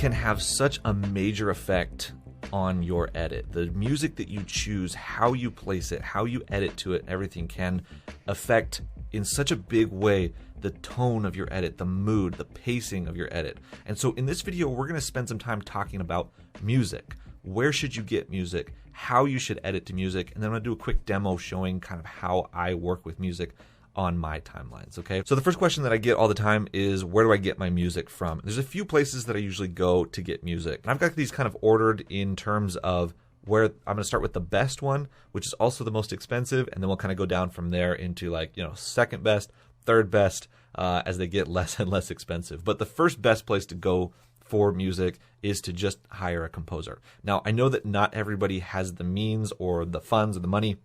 can have such a major effect on your edit. The music that you choose, how you place it, how you edit to it, everything can affect in such a big way the tone of your edit, the mood, the pacing of your edit. And so in this video, we're going to spend some time talking about music. Where should you get music? How you should edit to music? And then I'm going to do a quick demo showing kind of how I work with music on my timelines, okay? So the first question that I get all the time is, where do I get my music from? There's a few places that I usually go to get music. And I've got these kind of ordered in terms of where I'm going to start with the best one, which is also the most expensive, and then we'll kind of go down from there into like, second best, third best, as they get less and less expensive. But the first best place to go for music is to just hire a composer. Now, I know that not everybody has the means or the funds or the money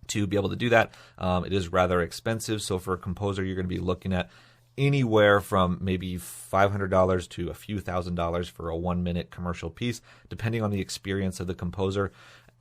to be able to do that. It is rather expensive. So for a composer, you're going to be looking at anywhere from maybe $500 to a few $1,000s for a 1-minute commercial piece, depending on the experience of the composer.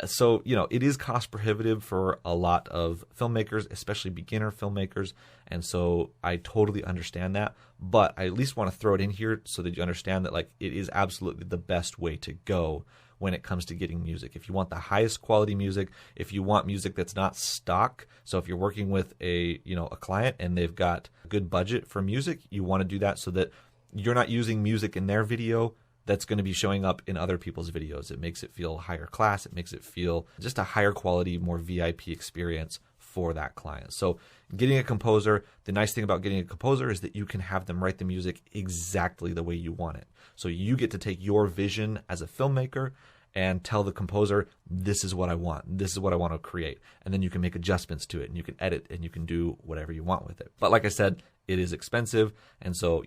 So, it is cost prohibitive for a lot of filmmakers, especially beginner filmmakers. And so I totally understand that, but I at least want to throw it in here so that you understand that it is absolutely the best way to go when it comes to getting music. If you want the highest quality music, if you want music that's not stock, so if you're working with a client and they've got a good budget for music, you want to do that so that you're not using music in their video that's going to be showing up in other people's videos. It makes it feel higher class. It makes it feel just a higher quality, more VIP experience for that client. So getting a composer, the nice thing about getting a composer is that you can have them write the music exactly the way you want it. So you get to take your vision as a filmmaker and tell the composer, this is what I want. This is what I want to create. And then you can make adjustments to it and you can edit and you can do whatever you want with it. But like I said, it is expensive. And so,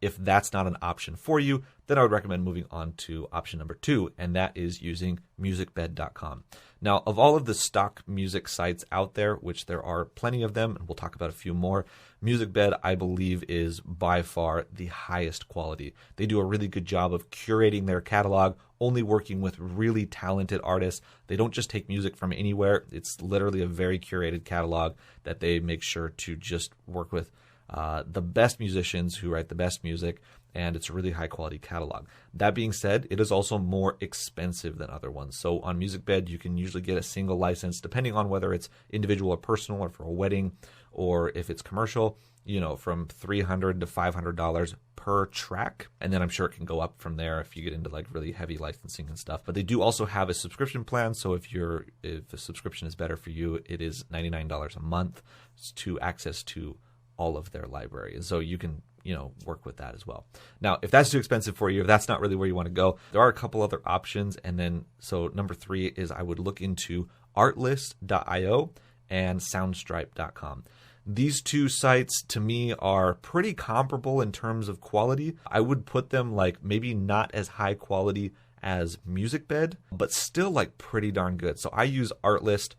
if that's not an option for you, then I would recommend moving on to option number 2, and that is using musicbed.com. Now, of all of the stock music sites out there, which there are plenty of them, and we'll talk about a few more, MusicBed, I believe, is by far the highest quality. They do a really good job of curating their catalog, only working with really talented artists. They don't just take music from anywhere. It's literally a very curated catalog that they make sure to just work with the best musicians who write the best music, and it's a really high quality catalog. That being said, it is also more expensive than other ones. So on MusicBed, you can usually get a single license, depending on whether it's individual or personal or for a wedding, or if it's commercial, from $300 to $500 per track. And then I'm sure it can go up from there if you get into really heavy licensing and stuff. But they do also have a subscription plan. So if the subscription is better for you, it is $99 a month to access to all of their library. And so you can, work with that as well. Now, if that's too expensive for you, if that's not really where you want to go, there are a couple other options. And then, so number 3 is I would look into artlist.io and soundstripe.com. These two sites to me are pretty comparable in terms of quality. I would put them maybe not as high quality as MusicBed, but still pretty darn good. So I use Artlist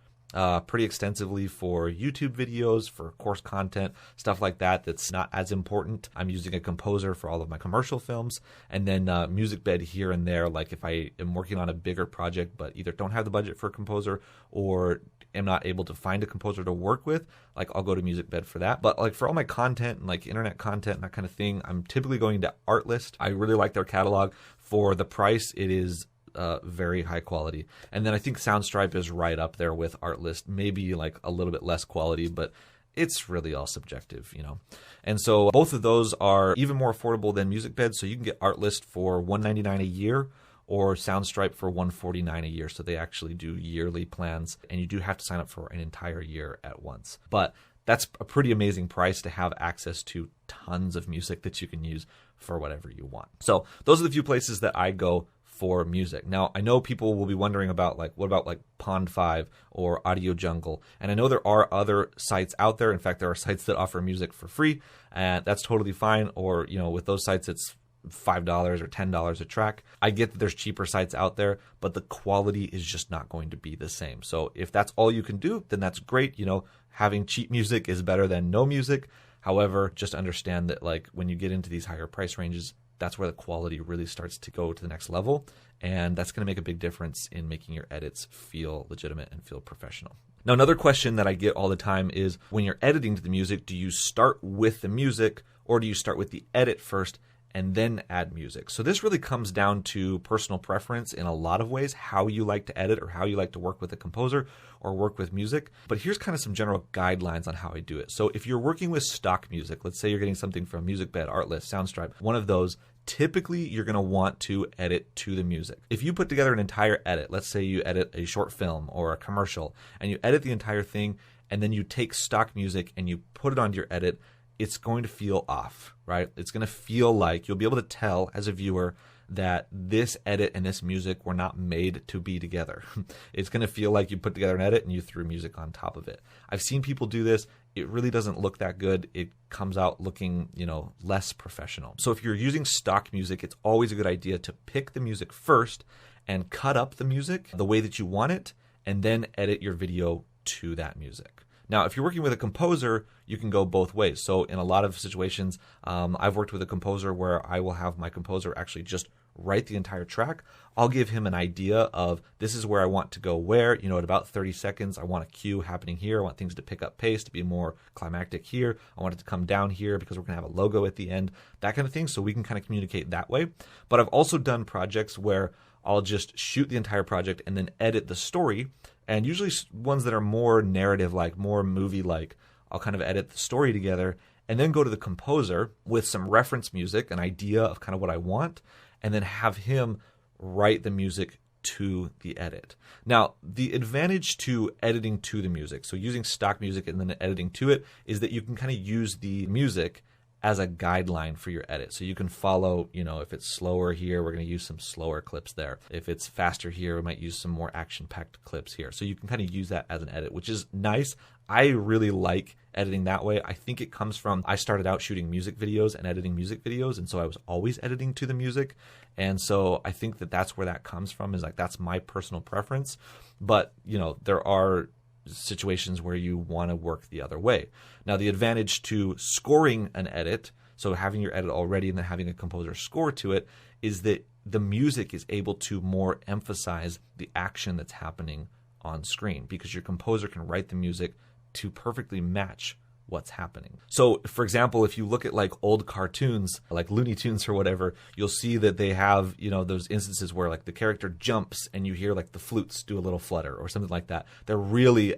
pretty extensively for YouTube videos, for course content, stuff like that that's not as important. I'm using a composer for all of my commercial films, and then MusicBed here and there, if I am working on a bigger project but either don't have the budget for a composer or am not able to find a composer to work with, I'll go to MusicBed for that. But for all my content and internet content and that kind of thing, I'm typically going to Artlist. I really like their catalog. For the price, it is very high quality. And then I think Soundstripe is right up there with Artlist, maybe a little bit less quality, but it's really all subjective, And so both of those are even more affordable than MusicBed. So you can get Artlist for $199 a year or Soundstripe for $149 a year. So they actually do yearly plans, and you do have to sign up for an entire year at once. But that's a pretty amazing price to have access to tons of music that you can use for whatever you want. So those are the few places that I go for music. Now, I know people will be wondering about what about Pond5 or Audio Jungle? And I know there are other sites out there. In fact, there are sites that offer music for free, and that's totally fine. Or, with those sites, it's $5 or $10 a track. I get that there's cheaper sites out there, but the quality is just not going to be the same. So if that's all you can do, then that's great. Having cheap music is better than no music. However, just understand that when you get into these higher price ranges, that's where the quality really starts to go to the next level. And that's going to make a big difference in making your edits feel legitimate and feel professional. Now, another question that I get all the time is, when you're editing to the music, do you start with the music or do you start with the edit first and then add music. So this really comes down to personal preference in a lot of ways, how you like to edit or how you like to work with a composer or work with music. But here's kind of some general guidelines on how I do it. So if you're working with stock music, let's say you're getting something from MusicBed, Artlist, Soundstripe, one of those, typically you're going to want to edit to the music. If you put together an entire edit, let's say you edit a short film or a commercial, and you edit the entire thing, and then you take stock music and you put it onto your edit, it's going to feel off, right? It's going to feel like you'll be able to tell as a viewer that this edit and this music were not made to be together. It's going to feel like you put together an edit and you threw music on top of it. I've seen people do this. It really doesn't look that good. It comes out looking, less professional. So if you're using stock music, it's always a good idea to pick the music first and cut up the music the way that you want it, and then edit your video to that music. Now, if you're working with a composer, you can go both ways. So in a lot of situations, I've worked with a composer where I will have my composer actually just write the entire track. I'll give him an idea of this is where I want to go where, at about 30 seconds, I want a cue happening here. I want things to pick up pace, to be more climactic here. I want it to come down here because we're going to have a logo at the end, that kind of thing. So we can kind of communicate that way. But I've also done projects where I'll just shoot the entire project and then edit the story. And usually ones that are more narrative-like, more movie-like, I'll kind of edit the story together and then go to the composer with some reference music, an idea of kind of what I want, and then have him write the music to the edit. Now, the advantage to editing to the music, so using stock music and then editing to it, is that you can kind of use the music as a guideline for your edit. So you can follow, if it's slower here, we're going to use some slower clips there. If it's faster here, we might use some more action-packed clips here. So you can kind of use that as an edit, which is nice. I really like editing that way. I think it comes from, I started out shooting music videos and editing music videos, and so I was always editing to the music. And so I think that that's where that comes from, is like that's my personal preference. But, there are situations where you want to work the other way. Now, the advantage to scoring an edit, so having your edit already and then having a composer score to it, is that the music is able to more emphasize the action that's happening on screen because your composer can write the music to perfectly match what's happening. So, for example, if you look at like old cartoons, like Looney Tunes or whatever, you'll see that they have, those instances where like the character jumps and you hear like the flutes do a little flutter or something like that. They're really,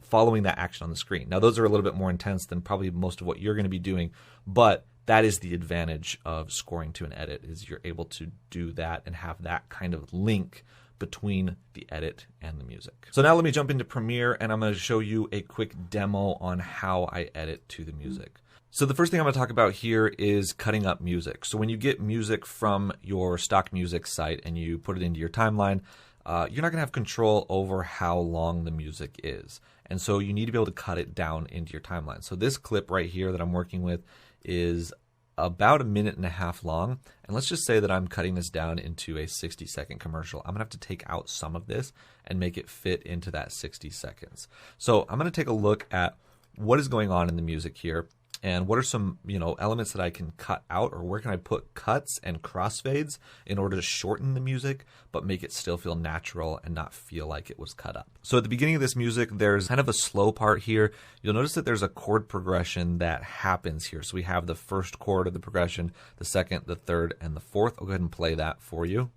following that action on the screen. Now, those are a little bit more intense than probably most of what you're going to be doing, but that is the advantage of scoring to an edit, is you're able to do that and have that kind of link between the edit and the music. So now let me jump into Premiere and I'm going to show you a quick demo on how I edit to the music. So the first thing I'm going to talk about here is cutting up music. So when you get music from your stock music site and you put it into your timeline, you're not going to have control over how long the music is. And so you need to be able to cut it down into your timeline. So this clip right here that I'm working with is about 1.5 minutes long. And let's just say that I'm cutting this down into a 60-second commercial. I'm gonna have to take out some of this and make it fit into that 60 seconds. So I'm gonna take a look at what is going on in the music here and what are some elements that I can cut out, or where can I put cuts and crossfades in order to shorten the music but make it still feel natural and not feel like it was cut up. So at the beginning of this music, there's kind of a slow part here. You'll notice that there's a chord progression that happens here. So we have the first chord of the progression, the second, the third, and the fourth. I'll go ahead and play that for you.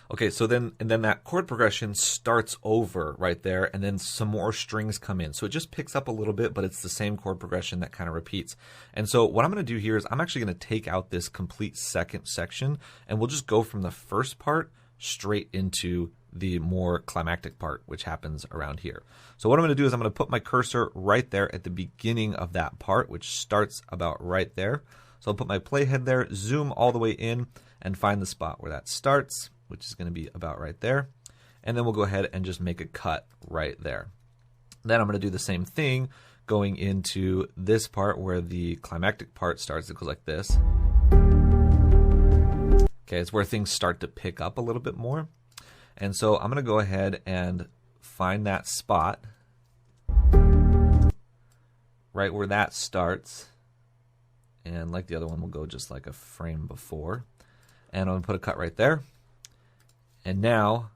Okay, so then that chord progression starts over right there, and then some more strings come in. So it just picks up a little bit, but it's the same chord progression that kind of repeats. And so what I'm going to do here is I'm actually going to take out this complete second section, and we'll just go from the first part straight into the more climactic part, which happens around here. So what I'm going to do is I'm going to put my cursor right there at the beginning of that part, which starts about right there. So I'll put my playhead there, zoom all the way in, and find the spot where that starts, which is going to be about right there. And then we'll go ahead and just make a cut right there. Then I'm going to do the same thing going into this part where the climactic part starts. It goes like this. Okay, it's where things start to pick up a little bit more. And so I'm going to go ahead and find that spot right where that starts. And like the other one, we'll go just like a frame before. And I'm going to put a cut right there. And now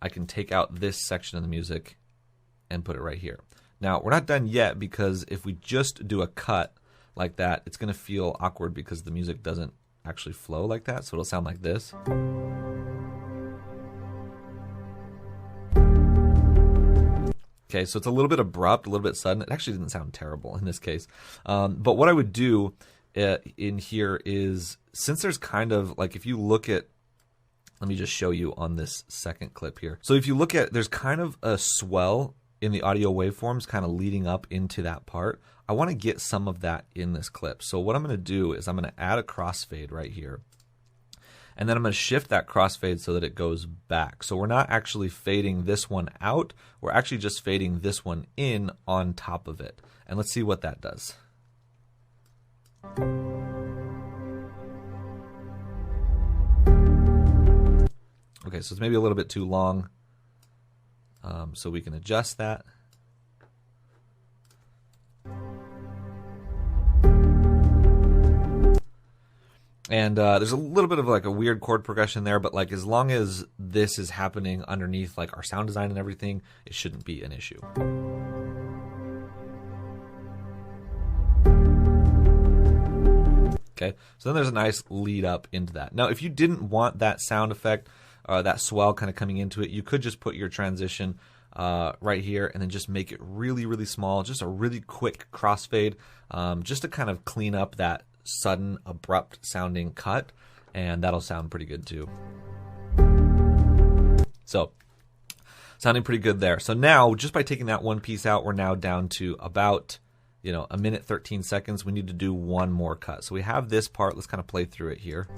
I can take out this section of the music and put it right here. Now, we're not done yet, because if we just do a cut like that, it's going to feel awkward because the music doesn't actually flow like that. So it'll sound like this. Okay, so it's a little bit abrupt, a little bit sudden. It actually didn't sound terrible in this case. But what I would do in here is, since there's kind of, like, if you look at, let me just show you on this second clip here. So if you look at, there's kind of a swell in the audio waveforms kind of leading up into that part. I want to get some of that in this clip. So what I'm going to do is I'm going to add a crossfade right here. And then I'm going to shift that crossfade so that it goes back. So we're not actually fading this one out. We're actually just fading this one in on top of it. And let's see what that does. Okay, so it's maybe a little bit too long. So we can adjust that. And there's a little bit of like a weird chord progression there, but like as long as this is happening underneath like our sound design and everything, it shouldn't be an issue. Okay, so then there's a nice lead up into that. Now, if you didn't want that sound effect, that swell kind of coming into it, you could just put your transition right here and then just make it really, really small, just a really quick crossfade, just to kind of clean up that sudden, abrupt sounding cut, and that'll sound pretty good too. So, sounding pretty good there. So now, just by taking that one piece out, we're now down to about, you know, 1 minute 13 seconds. We need to do one more cut. So we have this part. Let's kind of play through it here.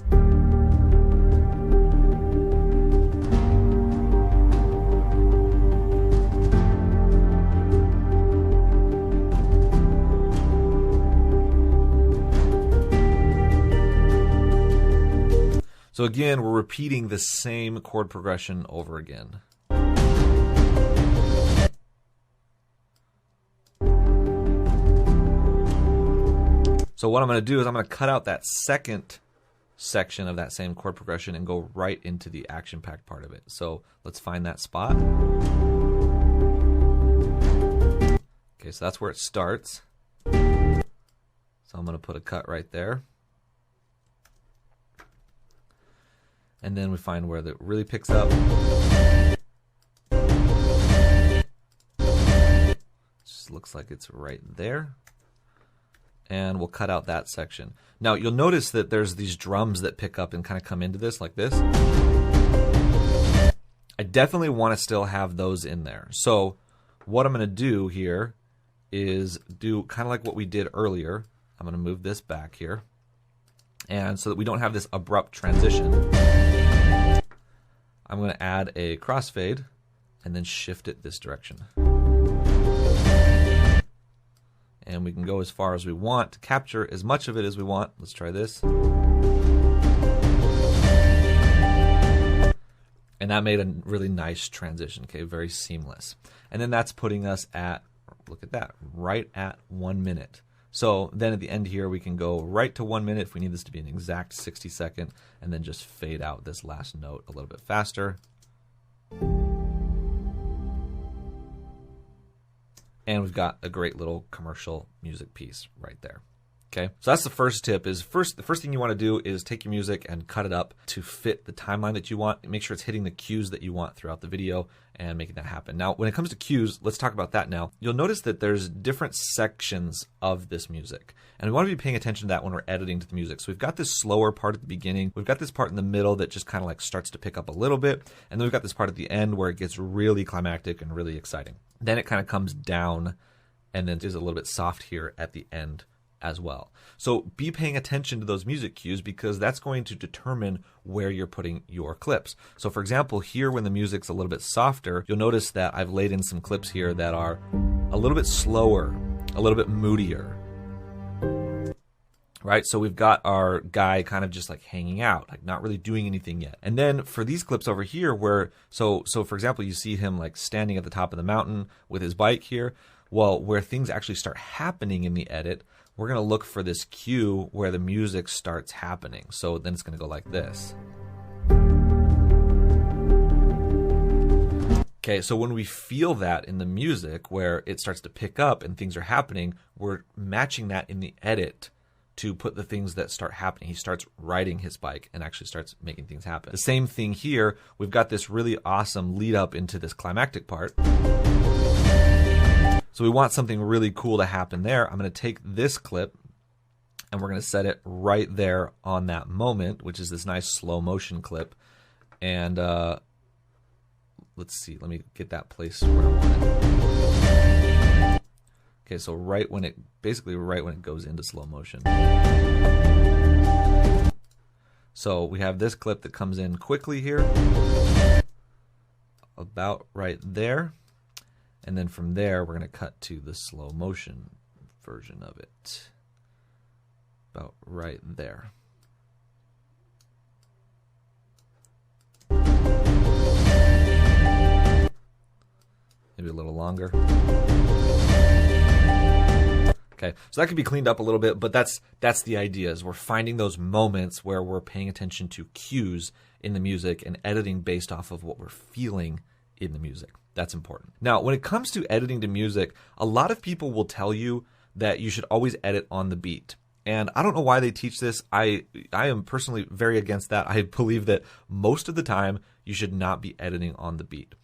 So again, we're repeating the same chord progression over again. So what I'm going to do is I'm going to cut out that second section of that same chord progression and go right into the action-packed part of it. So let's find that spot. Okay, so that's where it starts. So I'm going to put a cut right there. And then we find where it really picks up. Just looks like it's right there. And we'll cut out that section. Now you'll notice that there's these drums that pick up and kind of come into this like this. I definitely want to still have those in there. So what I'm going to do here is do kind of like what we did earlier. I'm going to move this back here. And so that we don't have this abrupt transition, I'm going to add a crossfade and then shift it this direction. And we can go as far as we want to capture as much of it as we want. Let's try this. And that made a really nice transition, okay, very seamless. And then that's putting us at, look at that, right at 1 minute. So then at the end here, we can go right to 1 minute if we need this to be an exact 60-second, and then just fade out this last note a little bit faster. And we've got a great little commercial music piece right there. Okay, so that's the first tip. Is the first thing you want to do is take your music and cut it up to fit the timeline that you want. Make sure it's hitting the cues that you want throughout the video and making that happen. Now, when it comes to cues, let's talk about that now. You'll notice that there's different sections of this music, and we want to be paying attention to that when we're editing to the music. So we've got this slower part at the beginning. We've got this part in the middle that just kind of like starts to pick up a little bit, and then we've got this part at the end where it gets really climactic and really exciting. Then it kind of comes down, and then there's a little bit soft here at the end as well. So be paying attention to those music cues, because that's going to determine where you're putting your clips. So for example, here when the music's a little bit softer, you'll notice that I've laid in some clips here that are a little bit slower, a little bit moodier. Right? So we've got our guy kind of just like hanging out, like not really doing anything yet. And then for these clips over here where, so for example, you see him like standing at the top of the mountain with his bike here. Well, where things actually start happening in the edit, we're going to look for this cue where the music starts happening. So then it's going to go like this. Okay, so when we feel that in the music where it starts to pick up and things are happening, we're matching that in the edit to put the things that start happening. He starts riding his bike and actually starts making things happen. The same thing here. We've got this really awesome lead up into this climactic part. So we want something really cool to happen there. I'm going to take this clip and we're going to set it right there on that moment, which is this nice slow motion clip. And let's see, let me get that place where I want it. Okay, so basically right when it goes into slow motion. So we have this clip that comes in quickly here, about right there. And then from there, we're going to cut to the slow motion version of it, about right there. Maybe a little longer. Okay, so that could be cleaned up a little bit, but that's the idea, is we're finding those moments where we're paying attention to cues in the music and editing based off of what we're feeling in the music. That's important. Now, when it comes to editing to music, a lot of people will tell you that you should always edit on the beat. And I don't know why they teach this. I am personally very against that. I believe that most of the time you should not be editing on the beat.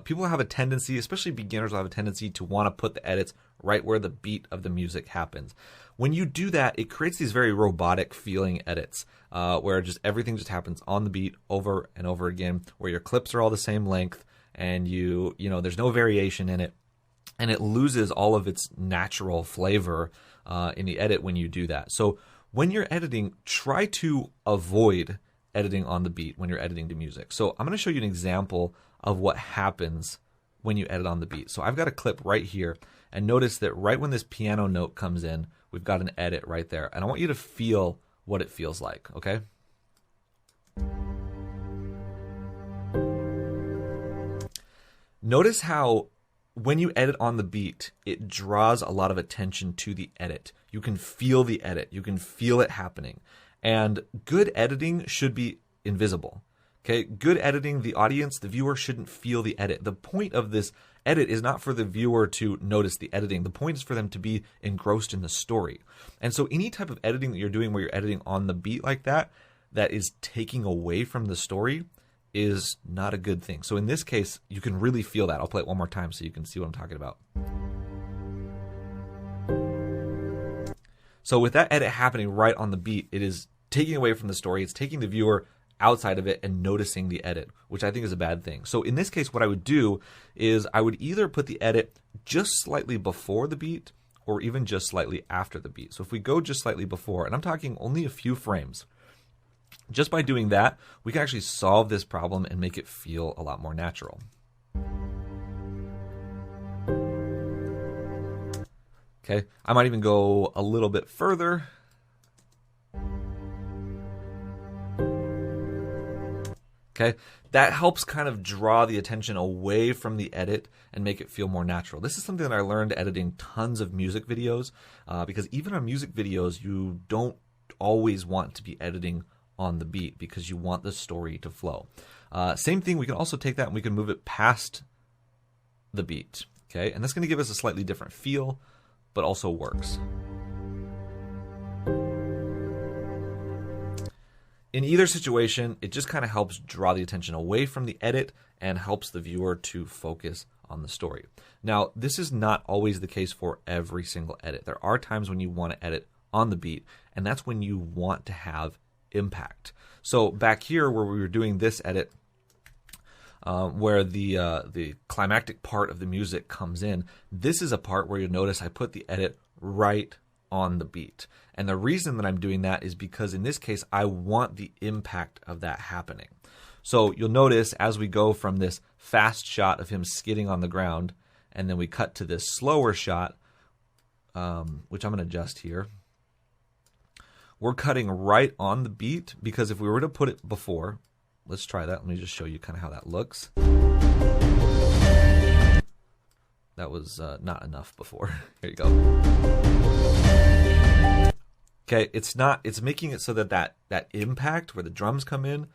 People have a tendency, especially beginners will have a tendency to want to put the edits right where the beat of the music happens. When you do that, it creates these very robotic feeling edits, where just everything just happens on the beat over and over again, where your clips are all the same length and you know, there's no variation in it, and it loses all of its natural flavor in the edit when you do that. So when you're editing, try to avoid editing on the beat when you're editing to music. So I'm going to show you an example of what happens when you edit on the beat. So I've got a clip right here, and notice that right when this piano note comes in, we've got an edit right there. And I want you to feel what it feels like, okay? Notice how when you edit on the beat, it draws a lot of attention to the edit. You can feel the edit. You can feel it happening. And good editing should be invisible. Okay, good editing, the audience, the viewer shouldn't feel the edit. The point of this edit is not for the viewer to notice the editing. The point is for them to be engrossed in the story. And so any type of editing that you're doing where you're editing on the beat like that, that is taking away from the story, is not a good thing. So in this case, you can really feel that. I'll play it one more time so you can see what I'm talking about. So with that edit happening right on the beat, it is taking away from the story. It's taking the viewer outside of it and noticing the edit, which I think is a bad thing. So in this case, what I would do is I would either put the edit just slightly before the beat or even just slightly after the beat. So if we go just slightly before, and I'm talking only a few frames, just by doing that, we can actually solve this problem and make it feel a lot more natural. Okay, I might even go a little bit further. Okay, that helps kind of draw the attention away from the edit and make it feel more natural. This is something that I learned editing tons of music videos, because even on music videos, you don't always want to be editing on the beat because you want the story to flow. Same thing, we can also take that and we can move it past the beat. Okay, and that's going to give us a slightly different feel, but also works. In either situation, it just kind of helps draw the attention away from the edit and helps the viewer to focus on the story. Now, this is not always the case for every single edit. There are times when you want to edit on the beat, and that's when you want to have impact. So back here where we were doing this edit, where the climactic part of the music comes in, this is a part where you'll notice I put the edit right on the beat. And the reason that I'm doing that is because in this case, I want the impact of that happening. So you'll notice as we go from this fast shot of him skidding on the ground, and then we cut to this slower shot, which I'm going to adjust here. We're cutting right on the beat, because if we were to put it before, let's try that. Let me just show you kind of how that looks. That was not enough before. Here you go. Okay, it's making it so that that impact where the drums come in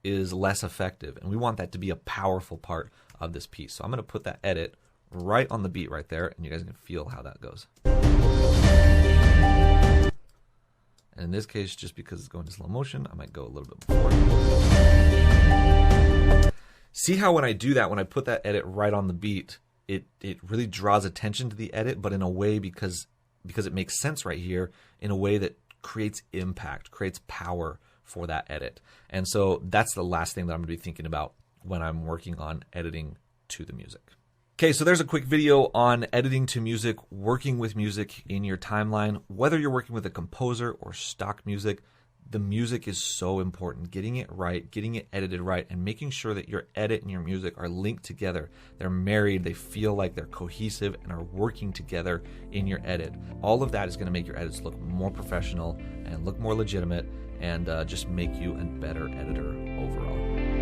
is less effective, and we want that to be a powerful part of this piece. So I'm going to put that edit right on the beat right there, and you guys can feel how that goes. And in this case, just because it's going to slow motion, I might go a little bit before. See how when I do that, when I put that edit right on the beat, it really draws attention to the edit, but in a way because it makes sense right here, in a way that creates impact, creates power for that edit. And so that's the last thing that I'm going to be thinking about when I'm working on editing to the music. Okay, so there's a quick video on editing to music, working with music in your timeline. Whether you're working with a composer or stock music, the music is so important. Getting it right, getting it edited right, and making sure that your edit and your music are linked together. They're married, they feel like they're cohesive and are working together in your edit. All of that is going to make your edits look more professional and look more legitimate, and just make you a better editor overall.